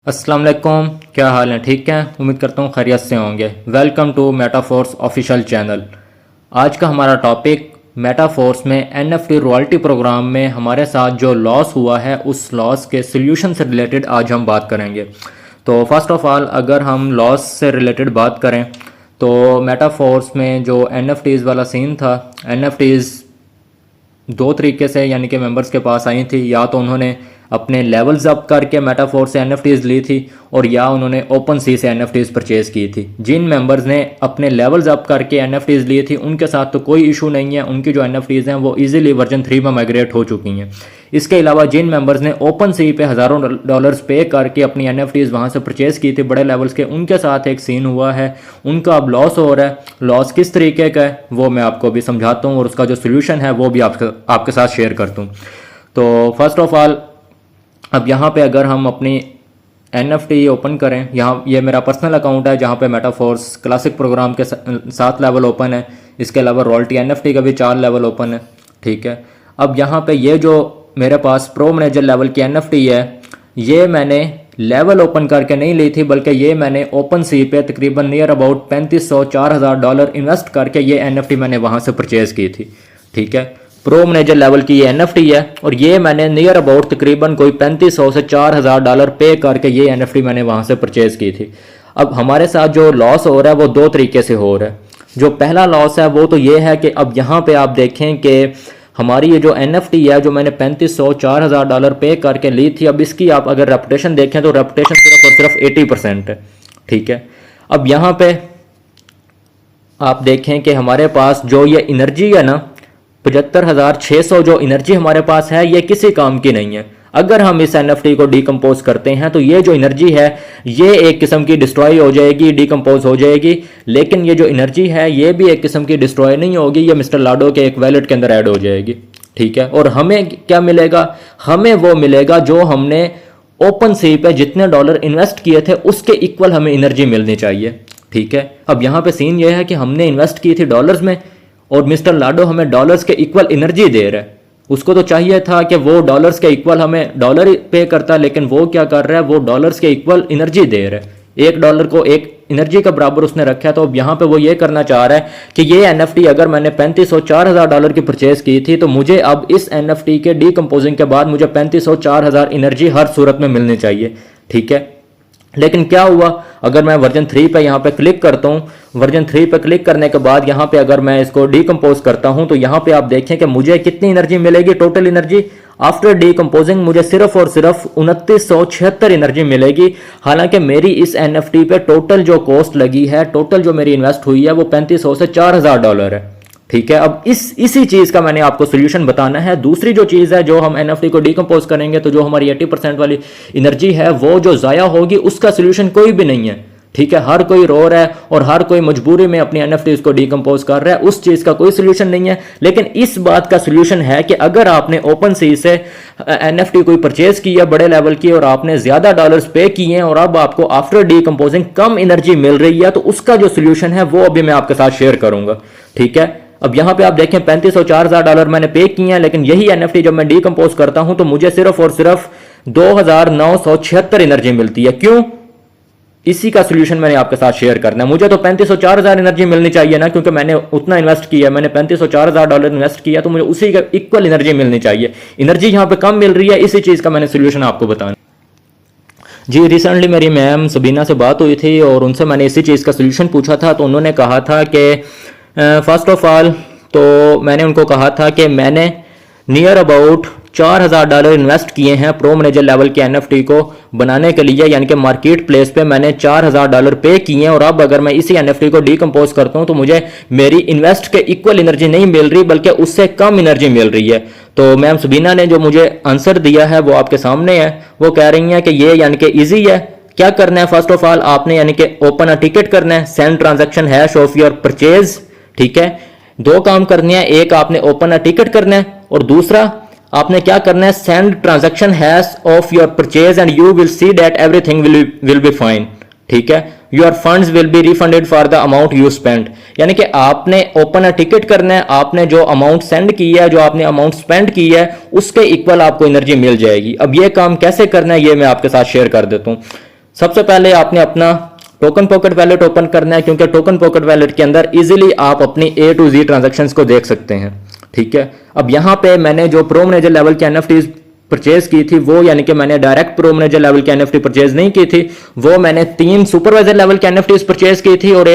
अस्सलाम वालेकुम, क्या हाल है? ठीक है, उम्मीद करता हूँ खैरियत से होंगे। Welcome to Metaforce official channel. आज का हमारा टॉपिक मेटाफोर्स में NFT रॉयल्टी प्रोग्राम में हमारे साथ जो लॉस हुआ है उस लॉस के सोल्यूशन से रिलेटेड आज हम बात करेंगे। तो फर्स्ट ऑफ ऑल अगर हम लॉस से रिलेटेड बात करें तो मेटाफोर्स में जो NFTs वाला सीन था, NFTs दो तरीके से यानी कि मेंबर्स के पास आई थी। या तो उन्होंने अपने लेवल्स अप करके मेटाफोर से NFTs ली थी और या उन्होंने ओपन सी से NFTs परचेज़ की थी। जिन मेंबर्स ने अपने लेवल्स अप करके NFTs ली थी उनके साथ तो कोई इशू नहीं है, उनकी जो NFTs हैं वो इजीली वर्जन 3 में माइग्रेट हो चुकी हैं। इसके अलावा जिन मेंबर्स ने ओपन सी पे हज़ारों डॉलर्स पे करके अपनी NFTs वहाँ से परचेज़ की थी बड़े लेवल्स के, उनके साथ एक सीन हुआ है, उनका अब लॉस हो रहा है। लॉस किस तरीके का है वो मैं आपको अभी समझाता हूँ और उसका जो सोल्यूशन है वो भी आपके साथ शेयर करता हूँ। तो फर्स्ट ऑफ ऑल अब यहाँ पे अगर हम अपनी NFT ओपन करें, यहाँ ये मेरा पर्सनल अकाउंट है जहाँ पे मेटाफोर्स क्लासिक प्रोग्राम के 7 लेवल ओपन है। इसके अलावा रॉयल्टी NFT का भी 4 लेवल ओपन है। ठीक है, अब यहाँ पे ये जो मेरे पास प्रो मैनेजर लेवल की NFT है ये मैंने लेवल ओपन करके नहीं ली थी, बल्कि ये मैंने ओपन सी पे तकरीबन नियर अबाउट 3500-4000 डॉलर इन्वेस्ट करके ये NFT मैंने वहाँ से परचेज़ की थी। ठीक है, प्रो मैनेजर लेवल की ये NFT है और ये मैंने नियर अबाउट तकरीबन कोई 3500 से 4000 डॉलर पे करके ये NFT मैंने वहाँ से परचेज़ की थी। अब हमारे साथ जो लॉस हो रहा है वो दो तरीके से हो रहा है। जो पहला लॉस है वो तो ये है कि अब यहाँ पे आप देखें कि हमारी ये जो NFT है जो मैंने 3500-4000 डॉलर पे करके ली थी, अब इसकी आप अगर रेपुटेशन देखें तो रेपुटेशन सिर्फ और सिर्फ 80% है। ठीक है, अब यहाँ पे आप देखें कि हमारे पास जो ये एनर्जी है ना 75,600 जो एनर्जी हमारे पास है ये किसी काम की नहीं है। अगर हम इस NFT को डिकम्पोज करते हैं तो ये जो एनर्जी है ये एक किस्म की डिस्ट्रॉय हो जाएगी, डिकम्पोज हो जाएगी, लेकिन ये जो एनर्जी है ये भी एक किस्म की डिस्ट्रॉय नहीं होगी, ये मिस्टर लाडो के एक वैलेट के अंदर ऐड हो जाएगी। ठीक है, और हमें क्या मिलेगा? हमें वो मिलेगा जो हमने ओपन सी पे जितने डॉलर इन्वेस्ट किए थे उसके इक्वल हमें एनर्जी मिलनी चाहिए। ठीक है, अब यहाँ पे सीन ये है कि हमने इन्वेस्ट की थी डॉलर्स में और मिस्टर लाडो हमें डॉलर्स के इक्वल एनर्जी दे रहा है। उसको तो चाहिए था कि वो डॉलर्स के इक्वल हमें डॉलर पे करता, लेकिन वो क्या कर रहा है, वो डॉलर्स के इक्वल एनर्जी दे रहा है। एक डॉलर को एक एनर्जी का बराबर उसने रखा है। तो अब यहाँ पे वो ये करना चाह रहा है कि ये NFT अगर मैंने 3500-4000 डॉलर की परचेज की थी तो मुझे अब इस NFT के डीकम्पोजिंग के बाद मुझे 3500-4000 एनर्जी हर सूरत में मिलनी चाहिए। ठीक है, लेकिन क्या हुआ, अगर मैं वर्जन 3 पे यहाँ पे क्लिक करता हूँ, वर्जन 3 पे क्लिक करने के बाद यहाँ पे अगर मैं इसको डीकम्पोज करता हूँ तो यहाँ पे आप देखें कि मुझे कितनी एनर्जी मिलेगी। टोटल एनर्जी आफ्टर डीकम्पोजिंग मुझे सिर्फ और सिर्फ 2976 एनर्जी मिलेगी। हालांकि मेरी इस NFT पे टोटल जो कॉस्ट लगी है, टोटल जो मेरी इन्वेस्ट हुई है वो 3500 से 4000 डॉलर है। ठीक है, अब इसी चीज का मैंने आपको सोल्यूशन बताना है। दूसरी जो चीज है, जो हम NFT को डीकम्पोज करेंगे तो जो हमारी 80% वाली एनर्जी है वो जो जाया होगी उसका सोल्यूशन कोई भी नहीं है। ठीक है, हर कोई रो रहा है और हर कोई मजबूरी में अपनी NFTs को डीकम्पोज कर रहा है, उस चीज का कोई सोल्यूशन नहीं है। लेकिन इस बात का सोल्यूशन है कि अगर आपने ओपन सी से NFT कोई परचेज की है बड़े लेवल की और आपने ज्यादा डॉलर्स पे किए हैं और अब आपको आफ्टर डीकम्पोजिंग कम एनर्जी मिल रही है, तो उसका जो सोल्यूशन है वो अभी मैं आपके साथ शेयर करूंगा। ठीक है, अब यहाँ पे आप देखें 3500-4000 डॉलर मैंने पे किए हैं, लेकिन यही NFT जब मैं डीकम्पोज करता हूं तो मुझे सिर्फ और सिर्फ 2976 एनर्जी मिलती है। क्यों? इसी का सोल्यूशन मैंने आपके साथ शेयर करना है। मुझे तो 3500-4000 एनर्जी मिलनी चाहिए ना, क्योंकि मैंने उतना इन्वेस्ट किया, मैंने 3500-4000 डॉलर इन्वेस्ट किया तो मुझे उसी का इक्वल एनर्जी मिलनी चाहिए। एनर्जी यहाँ पे कम मिल रही है, इसी चीज का मैंने सोल्यूशन आपको बताना। जी, रिसेंटली मेरी मैम सबीना से बात हुई थी और उनसे मैंने इसी चीज़ का सोल्यूशन पूछा था। तो उन्होंने कहा था कि फर्स्ट ऑफ ऑल तो मैंने उनको कहा था कि मैंने नियर अबाउट 4000 डॉलर इन्वेस्ट किए हैं प्रो मैनेजर लेवल के NFT को बनाने के लिए, यानी कि मार्केट प्लेस पे मैंने 4000 डॉलर पे किए हैं और अब अगर मैं इसी NFT को डीकम्पोज करता हूं तो मुझे मेरी इन्वेस्ट के इक्वल एनर्जी नहीं मिल रही बल्कि उससे कम एनर्जी मिल रही है। तो मैम सबीना ने जो मुझे आंसर दिया है वो आपके सामने है। वो कह रही हैं कि ये यानी कि ईजी है। क्या करना है, फर्स्ट ऑफ ऑल आपने यानी कि ओपन अ टिकट करना है, send transaction hash of your purchase. ठीक है, दो काम करने हैं, एक आपने ओपन अ टिकट करना है और दूसरा आपने क्या करना है, send transaction hash of your purchase and you will see that everything will be fine. ठीक है, your funds will be refunded for the amount you spend. यानी कि आपने ओपन अ टिकट करना है, आपने जो अमाउंट सेंड की है, जो आपने अमाउंट स्पेंड की है उसके इक्वल आपको एनर्जी मिल जाएगी। अब ये काम कैसे करना है ये मैं आपके साथ शेयर कर देता हूँ। सबसे पहले आपने अपना टोकन पॉकेट वैलेट ओपन करना है, क्योंकि टोकन पॉकेट वैलेट के अंदर इजीली आप अपनी A to Z ट्रांजैक्शंस को देख सकते हैं। ठीक है, अब यहाँ पे मैंने जो प्रो मैनेजर लेवल के NFTs परचेज की थी वो, यानी कि मैंने डायरेक्ट प्रो मैनेजर लेवल के NFT परचेज नहीं की थी, वो मैंने 3 सुपरवाइजर लेवल के NFTs परचेज की थी और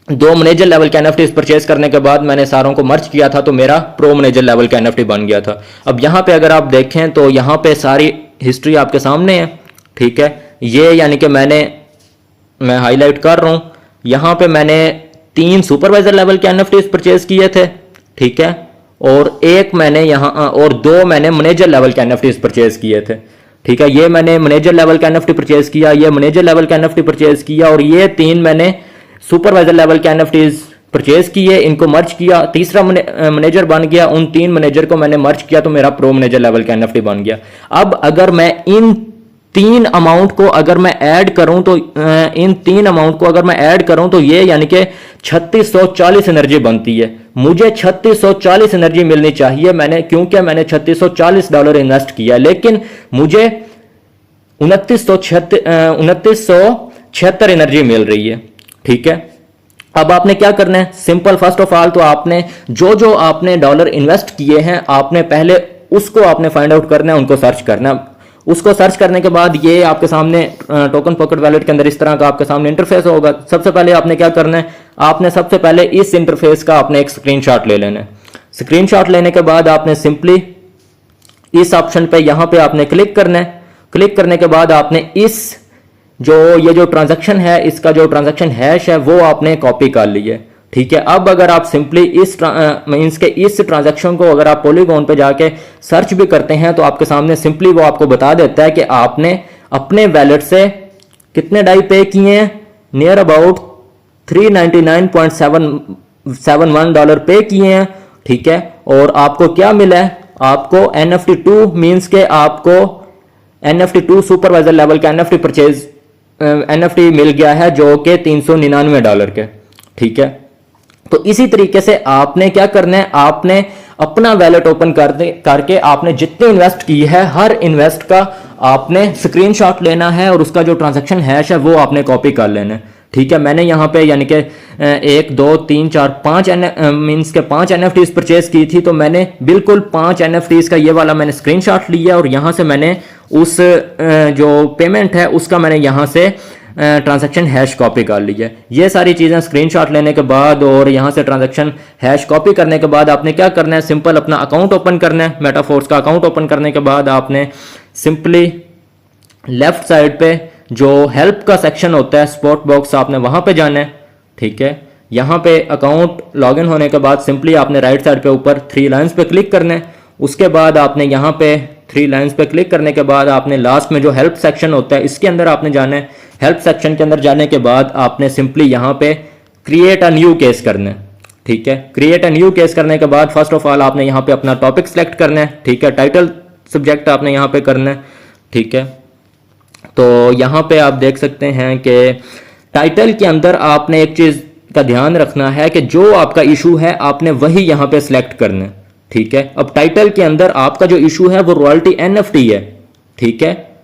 2 मैनेजर लेवल के NFTs परचेज करने के बाद मैंने सारों को मर्ज किया था, तो मेरा प्रो मैनेजर लेवल का NFT बन गया था। अब यहाँ पे अगर आप देखें तो यहाँ पे सारी हिस्ट्री आपके सामने है। ठीक है, ये यानी कि मैं हाईलाइट कर रहा हूँ, यहाँ पे मैंने 3 सुपरवाइजर लेवल के NFTs परचेज किए थे। ठीक है, और 1 मैंने यहाँ और 2 मैंने मैनेजर लेवल के NFTs परचेज किए थे। ठीक है, ये मैंने मैनेजर लेवल का NFT परचेज किया, ये मैनेजर लेवल का NFT परचेज किया, और ये 3 मैंने सुपरवाइजर लेवल के NFTs परचेज किए, इनको मर्ज किया, तीसरा मैनेजर बन गया, उन 3 मैनेजर को मैंने मर्ज किया, तो मेरा प्रो मैनेजर लेवल का NFT बन गया। अब अगर मैं इन 3 अमाउंट को अगर मैं ऐड करूं तो ये यानी कि 3640 एनर्जी बनती है। मुझे 3640 एनर्जी मिलनी चाहिए, क्योंकि मैंने $3640 इन्वेस्ट किया, लेकिन मुझे 2976 एनर्जी मिल रही है। ठीक है, अब आपने क्या करना है, सिंपल, फर्स्ट ऑफ ऑल तो आपने जो आपने डॉलर इन्वेस्ट किए हैं, आपने पहले उसको आपने फाइंड आउट करना है, उनको सर्च करना है। उसको सर्च करने के बाद ये आपके सामने टोकन पॉकेट वैलेट के अंदर इस तरह का आपके सामने इंटरफेस होगा। सबसे पहले आपने क्या करना है, आपने सबसे पहले इस इंटरफेस का आपने एक स्क्रीनशॉट ले लेना है। स्क्रीनशॉट लेने के बाद आपने सिंपली इस ऑप्शन पे यहां पे आपने क्लिक करना है। क्लिक करने के बाद आपने ये जो ट्रांजैक्शन है, इसका जो ट्रांजैक्शन हैश है वो आपने कॉपी कर ली है। ठीक है, अब अगर आप सिंपली इस ट्रांजैक्शन को अगर आप पॉलीगॉन पे जाके सर्च भी करते हैं तो आपके सामने सिंपली वो आपको बता देता है कि आपने अपने वैलेट से कितने डाई पे किए हैं, नियर अबाउट $399.71 पे किए हैं। ठीक है, और आपको क्या मिला है, आपको NFT2 मीन्स के आपको NFT2 सुपरवाइजर लेवल का NFT मिल गया है, जो कि $399 के। ठीक है, तो इसी तरीके से आपने क्या करना है, आपने अपना वैलेट ओपन करके आपने जितने इन्वेस्ट की है हर इन्वेस्ट का आपने स्क्रीनशॉट लेना है और उसका जो ट्रांजैक्शन हैश है वो आपने कॉपी कर लेना है। ठीक है, मैंने यहाँ पे यानी कि 1 2 3 4 5 मीन्स के 5 NFTs परचेज की थी, तो मैंने बिल्कुल 5 NFTs का ये वाला मैंने स्क्रीनशॉट लिया और यहाँ से मैंने उस जो पेमेंट है उसका मैंने यहाँ से ट्रांजैक्शन हैश कॉपी कर ली है। ये सारी चीज़ें स्क्रीनशॉट लेने के बाद और यहाँ से ट्रांजैक्शन हैश कॉपी करने के बाद आपने क्या करना है, सिंपल अपना अकाउंट ओपन करना है। मेटाफोर्स का अकाउंट ओपन करने के बाद आपने सिंपली लेफ्ट साइड पे जो हेल्प का सेक्शन होता है, स्पॉट बॉक्स, आपने वहाँ पे जाना है। ठीक है, यहाँ पे अकाउंट लॉगिन होने के बाद सिंपली आपने राइट साइड पे ऊपर 3 लाइन्स पे क्लिक करना है। उसके बाद आपने यहाँ पे 3 लाइन्स पे क्लिक करने के बाद आपने लास्ट में जो हेल्प सेक्शन होता है इसके अंदर आपने जाना है। हेल्प सेक्शन के अंदर जाने के बाद आपने सिंपली यहाँ पे क्रिएट अ न्यू केस करना है। ठीक है, क्रिएट अ न्यू केस करने के बाद फर्स्ट ऑफ ऑल आपने यहाँ पे अपना टॉपिक सेलेक्ट करना है। ठीक है, टाइटल सब्जेक्ट आपने यहाँ पे करना है। ठीक है, तो यहाँ पे आप देख सकते हैं कि टाइटल के अंदर आपने एक चीज़ का ध्यान रखना है कि जो आपका इशू है आपने वही यहाँ पे सिलेक्ट करना है। ठीक है, अब टाइटल के अंदर आपका जो इशू है वो रॉयल्टी NFT है। ठीक है,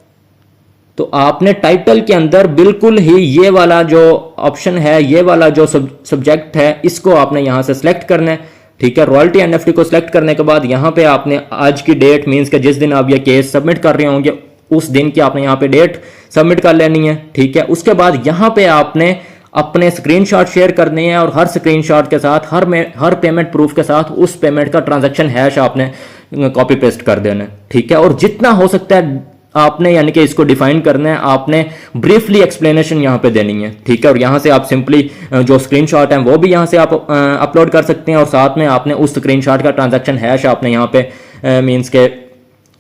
तो आपने टाइटल के अंदर बिल्कुल ही ये वाला जो ऑप्शन है, ये वाला जो सब्जेक्ट है, इसको आपने यहाँ से सिलेक्ट करना है। ठीक है, रॉयल्टी NFT को सिलेक्ट करने के बाद यहाँ पे आपने आज की डेट मीन्स के जिस दिन आप ये केस सबमिट कर रहे होंगे उस दिन की आपने यहाँ पे डेट सबमिट कर लेनी है। ठीक है, उसके बाद यहाँ पे आपने अपने स्क्रीनशॉट शेयर करने हैं और हर स्क्रीनशॉट के साथ हर पेमेंट प्रूफ के साथ उस पेमेंट का ट्रांजैक्शन हैश आपने कॉपी पेस्ट कर देना है। ठीक है, और जितना हो सकता है आपने यानी कि इसको डिफाइन करना है, आपने ब्रीफली एक्सप्लेनेशन यहाँ पे देनी है। ठीक है, और यहाँ से आप सिंपली जो स्क्रीनशॉट है वो भी यहाँ से आप अपलोड कर सकते हैं और साथ में आपने उस स्क्रीनशॉट का ट्रांजैक्शन हैश आपने यहाँ पे मीन्स के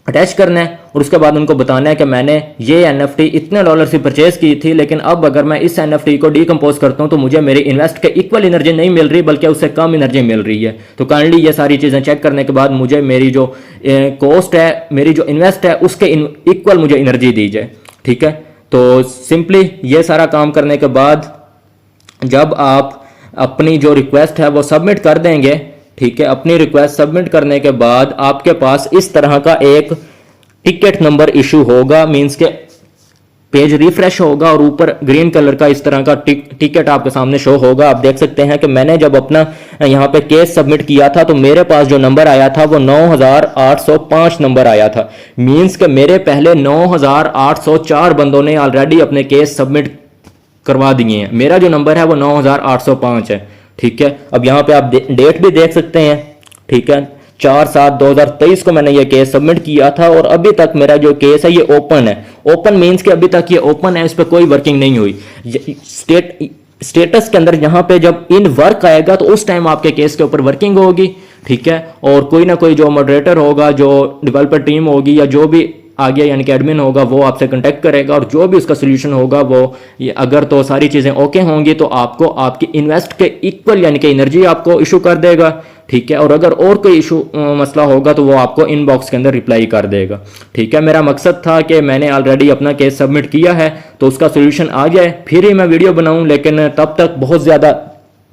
अटैच करना है और उसके बाद उनको बताना है कि मैंने ये NFT इतने डॉलर से परचेज की थी, लेकिन अब अगर मैं इस NFT को डीकम्पोज करता हूँ तो मुझे मेरी इन्वेस्ट के इक्वल एनर्जी नहीं मिल रही बल्कि उससे कम एनर्जी मिल रही है। तो काइंडली ये सारी चीज़ें चेक करने के बाद मुझे मेरी जो कॉस्ट है, मेरी जो इन्वेस्ट है उसके इक्वल मुझे एनर्जी दी जाए। ठीक है, तो सिंपली ये सारा काम करने के बाद जब आप अपनी जो रिक्वेस्ट है वो सबमिट कर देंगे, ठीक है, अपनी रिक्वेस्ट सबमिट करने के बाद आपके पास इस तरह का एक टिकट नंबर इशू होगा। मींस के पेज रिफ्रेश होगा और ऊपर ग्रीन कलर का इस तरह का टिकट आपके सामने शो होगा। आप देख सकते हैं कि मैंने जब अपना यहाँ पे केस सबमिट किया था तो मेरे पास जो नंबर आया था वो 9805 नंबर आया था। मींस कि मेरे पहले 9804 बंदों ने ऑलरेडी अपने केस सबमिट करवा दिए हैं। मेरा जो नंबर है वो 9805 है। ठीक है, अब यहाँ पे आप डेट भी देख सकते हैं। ठीक है, 4/7/2023 को मैंने ये केस सबमिट किया था और अभी तक मेरा जो केस है ये ओपन है। ओपन मींस के अभी तक ये ओपन है, इस पर कोई वर्किंग नहीं हुई। स्टेटस के अंदर यहाँ पे जब इन वर्क आएगा तो उस टाइम आपके केस के ऊपर वर्किंग होगी। ठीक है, और कोई ना कोई जो मॉडरेटर होगा, जो डेवलपर टीम होगी या जो भी आगे यानी कि एडमिन होगा वो आपसे कांटेक्ट करेगा और जो भी उसका सोल्यूशन होगा वो अगर तो सारी चीज़ें ओके होंगी तो आपको आपकी इन्वेस्ट के इक्वल यानी कि एनर्जी आपको इशू कर देगा। ठीक है, और अगर और कोई इशू मसला होगा तो वो आपको इनबॉक्स के अंदर रिप्लाई कर देगा। ठीक है, मेरा मकसद था कि मैंने ऑलरेडी अपना केस सबमिट किया है तो उसका सोल्यूशन आ जाए फिर ही मैं वीडियो बनाऊं, लेकिन तब तक बहुत ज़्यादा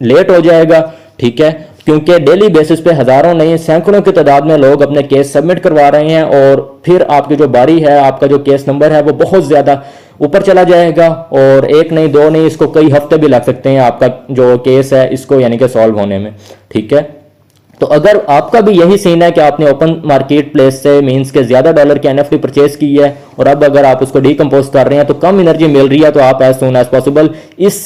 लेट हो जाएगा। ठीक है, क्योंकि डेली बेसिस पे हज़ारों नहीं सैकड़ों की तादाद में लोग अपने केस सबमिट करवा रहे हैं और फिर आपकी जो बारी है, आपका जो केस नंबर है वो बहुत ज़्यादा ऊपर चला जाएगा और एक नहीं दो नहीं, इसको कई हफ्ते भी लग सकते हैं आपका जो केस है इसको यानी कि सॉल्व होने में। ठीक है, तो अगर आपका भी यही सीन है कि आपने ओपन मार्केट प्लेस से मींस के ज्यादा डॉलर की एनएफटी परचेज की है और अब अगर आप उसको डीकंपोज कर रहे हैं तो कम एनर्जी मिल रही है, तो आप एज सून एज पॉसिबल इस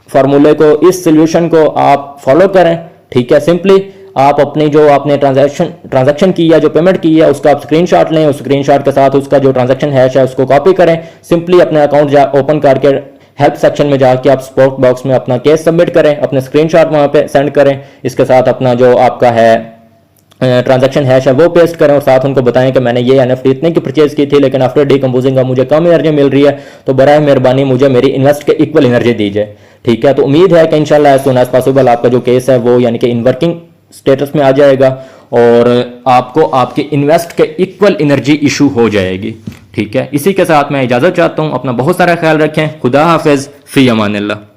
फार्मूले को, इस सोल्यूशन को आप फॉलो करें। ठीक है, सिंपली आप अपनी जो आपने ट्रांजैक्शन की है, जो पेमेंट की है, उसका आप स्क्रीनशॉट लें, उस स्क्रीनशॉट के साथ उसका जो ट्रांजैक्शन हैश है उसको कॉपी करें। सिंपली अपने अकाउंट ओपन करके हेल्प सेक्शन में जाके आप सपोर्ट बॉक्स में अपना केस सबमिट करें, अपने स्क्रीनशॉट वहां पे सेंड करें, इसके साथ अपना जो आपका है ट्रांजैक्शन हैश है वो पेस्ट करें और साथ उनको बताएं कि मैंने ये एनएफटी इतने की परचेज की थी लेकिन आफ्टर डीकंपोजिंग का मुझे कम एनर्जी मिल रही है, तो बराए मेहरबानी मुझे मेरी इन्वेस्ट के इक्वल एनर्जी दीजिए। ठीक है, तो उम्मीद है कि इंशाल्लाह एज सून एज पॉसिबल आपका जो केस है वो यानी कि इन वर्किंग स्टेटस में आ जाएगा और आपको आपके इन्वेस्ट के इक्वल एनर्जी इशू हो जाएगी। ठीक है, इसी के साथ मैं इजाज़त चाहता हूँ। अपना बहुत सारा ख्याल रखें। खुदा हाफिज़, फ़ी अमानिल्लाह।